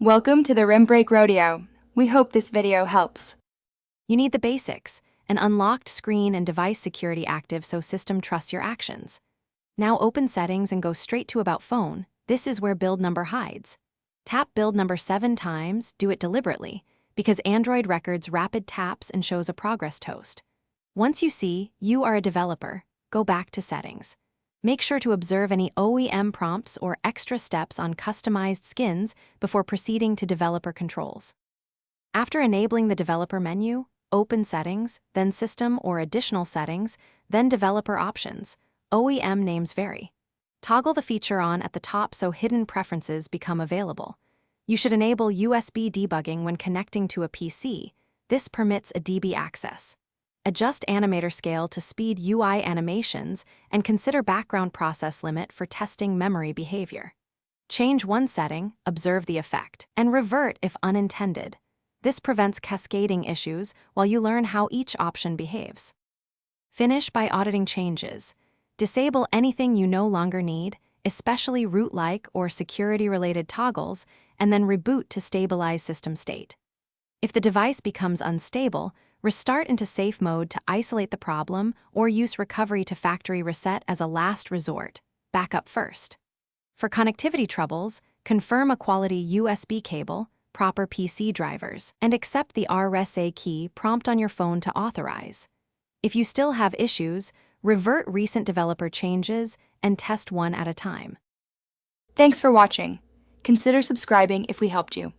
Welcome to the Rim Break Rodeo. We hope this video helps. You need the basics, an unlocked screen and device security active so system trusts your actions. Now open settings and go straight to About Phone. This is where build number hides. Tap build number 7 times, do it deliberately, because Android records rapid taps and shows a progress toast. Once you see you are a developer, go back to settings. Make sure to observe any OEM prompts or extra steps on customized skins before proceeding to developer controls. After enabling the developer menu, open Settings, then System or Additional Settings, then Developer Options. OEM names vary. Toggle the feature on at the top so hidden preferences become available. You should enable USB debugging when connecting to a PC. This permits a dB access. Adjust animator scale to speed UI animations and consider background process limit for testing memory behavior. Change one setting, observe the effect, and revert if unintended. This prevents cascading issues while you learn how each option behaves. Finish by auditing changes. Disable anything you no longer need, especially root-like or security-related toggles, and then reboot to stabilize system state. If the device becomes unstable, restart into safe mode to isolate the problem or use recovery to factory reset as a last resort. Backup first. For connectivity troubles, confirm a quality USB cable, proper PC drivers, and accept the RSA key prompt on your phone to authorize. If you still have issues, revert recent developer changes and test one at a time. Thanks for watching. Consider subscribing if we helped you.